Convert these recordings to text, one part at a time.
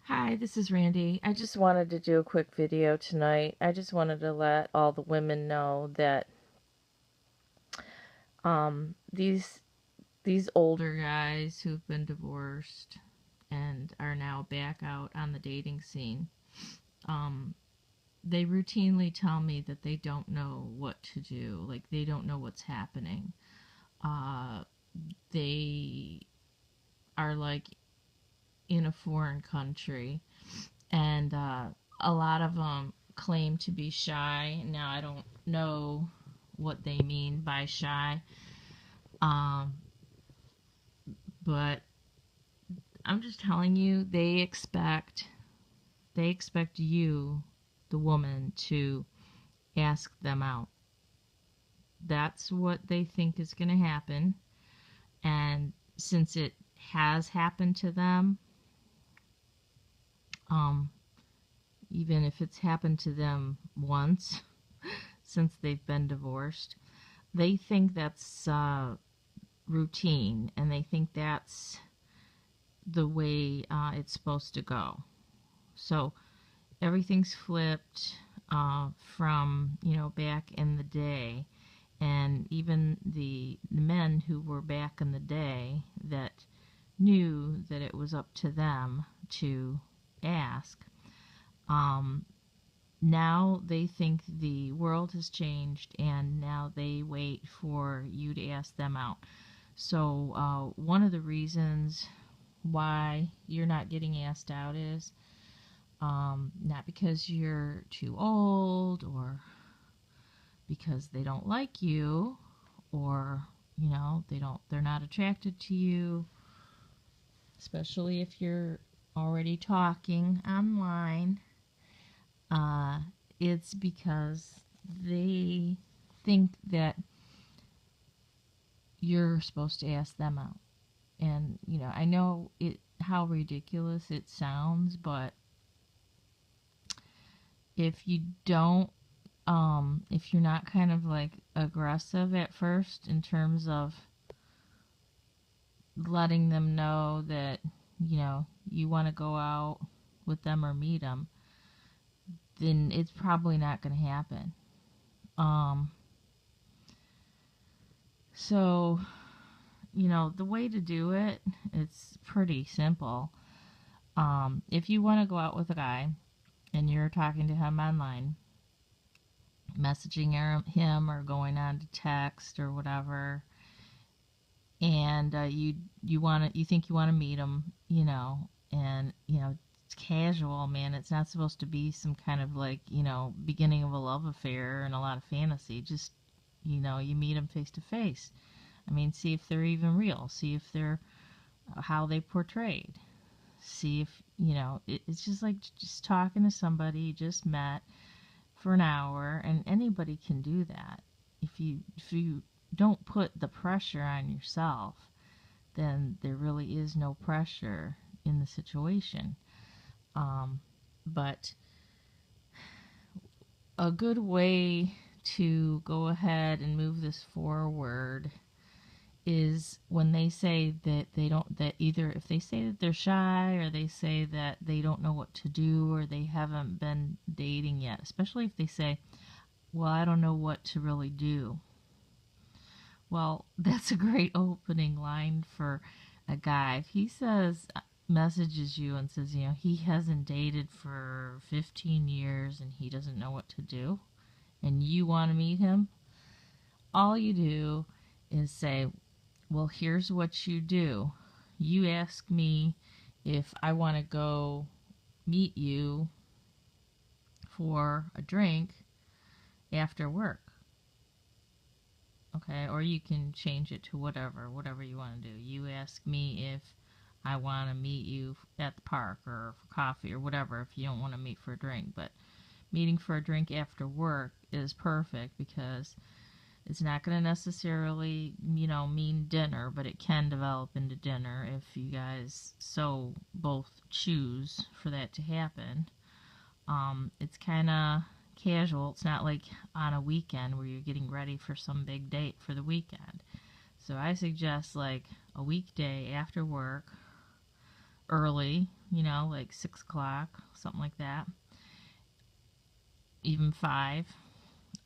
Hi, this is Randy. I just wanted to do a quick video tonight. I just wanted to let all the women know that these older guys who've been divorced and are now back out on the dating scene, um, they routinely tell me that they don't know what to do. Like, they don't know what's happening. Uh, they are like in a foreign country, and a lot of them claim to be shy. Now, I don't know what they mean by shy, um, but I'm just telling you, they expect you, the woman, to ask them out. That's what they think is going to happen, and since it has happened to them, um, even if it's happened to them once since they've been divorced, they think that's routine, and they think that's the way it's supposed to go. So everything's flipped from back in the day, and even the men who were back in the day that knew that it was up to them to ask. Um, Now they think the world has changed, and now they wait for you to ask them out. So, one of the reasons why you're not getting asked out is not because you're too old, or because they don't like you, or they're not attracted to you, especially if you're already talking online. Uh, it's because they think that you're supposed to ask them out. And, I know how ridiculous it sounds, but if you don't, if you're not kind of like aggressive at first in terms of letting them know that, you want to go out with them or meet them, then it's probably not going to happen. Um, so, the way to do it, it's pretty simple. If you want to go out with a guy and you're talking to him online, messaging him or going on to text or whatever, and you think you want to meet him, and it's casual, man. It's not supposed to be some kind of like beginning of a love affair and a lot of fantasy. Just you meet them face to face. I mean, see if they're even real. See if they're how they portrayed. See if it's just like just talking to somebody you just met for an hour, and anybody can do that. If you don't put the pressure on yourself, then there really is no pressure in the situation. But a good way to go ahead and move this forward is when they say that they don't, that either if they say that they're shy, or they say that they don't know what to do, or they haven't been dating yet, especially if they say, well, I don't know what to really do. Well, that's a great opening line for a guy. If he says, messages you and says, he hasn't dated for 15 years and he doesn't know what to do, and you want to meet him, all you do is say, well, here's what you do. You ask me if I want to go meet you for a drink after work. Okay, or you can change it to whatever you want to do. You ask me if I want to meet you at the park or for coffee or whatever, if you don't want to meet for a drink. But meeting for a drink after work is perfect, because it's not going to necessarily, mean dinner, but it can develop into dinner if you guys so both choose for that to happen. It's kind of casual. It's not like on a weekend where you're getting ready for some big date for the weekend. So I suggest like a weekday after work, early, like 6 o'clock, something like that, even 5.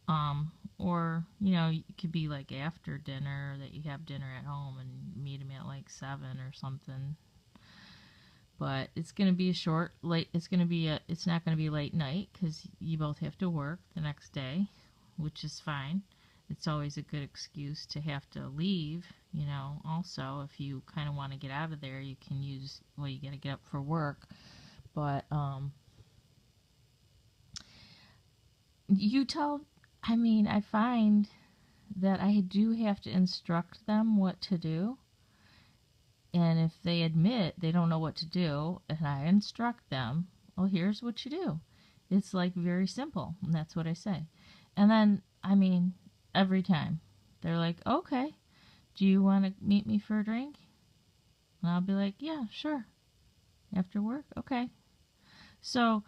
Um, or, it could be like after dinner that you have dinner at home and meet them at like 7 or something. But it's going to be it's not going to be late night because you both have to work the next day, which is fine. It's always a good excuse to have to leave, also if you kind of want to get out of there, you can you got to get up for work. But, you tell, I find that I do have to instruct them what to do. And if they admit they don't know what to do, and I instruct them, well, here's what you do. It's like very simple, and that's what I say. And then, every time they're like, okay, do you want to meet me for a drink? And I'll be like, yeah, sure. After work? Okay. So,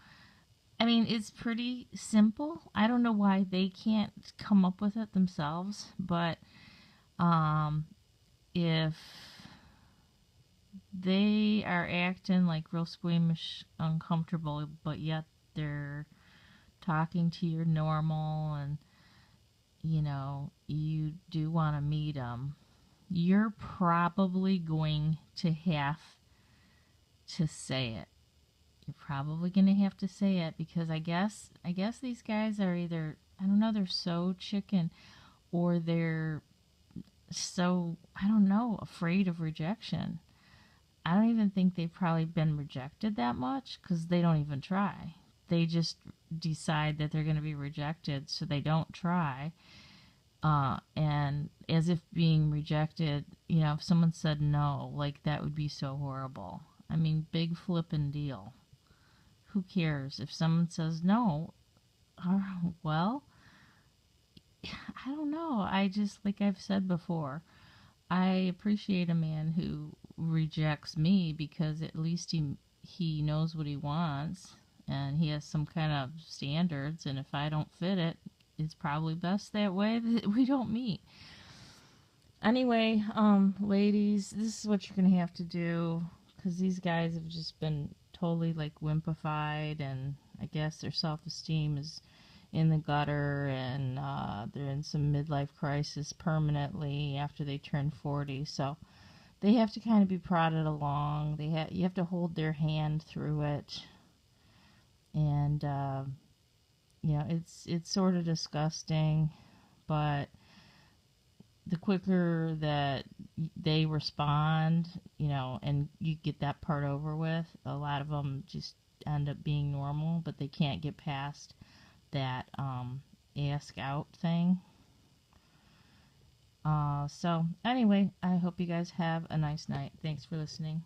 it's pretty simple. I don't know why they can't come up with it themselves, but if they are acting like real squeamish, uncomfortable, but yet they're talking to you normal and, you do want to meet them, you're probably going to have to say it. You're probably going to have to say it because I guess these guys are either, I don't know, they're so chicken or they're so, I don't know, afraid of rejection. I don't even think they've probably been rejected that much because they don't even try. They just decide that they're going to be rejected, so they don't try. And as if being rejected, if someone said no, like that would be so horrible. Big flippin' deal. Who cares? If someone says no, well, I don't know. I just, like I've said before, I appreciate a man who rejects me because at least he knows what he wants and he has some kind of standards, and if I don't fit it, it's probably best that way that we don't meet. Anyway, ladies, this is what you're gonna have to do because these guys have just been totally like wimpified, and I guess their self-esteem is in the gutter, and they're in some midlife crisis permanently after they turn 40. So they have to kind of be prodded along. You have to hold their hand through it, and it's sort of disgusting, but the quicker that they respond, and you get that part over with, a lot of them just end up being normal, but they can't get past that ask out thing. So anyway, I hope you guys have a nice night. Thanks for listening.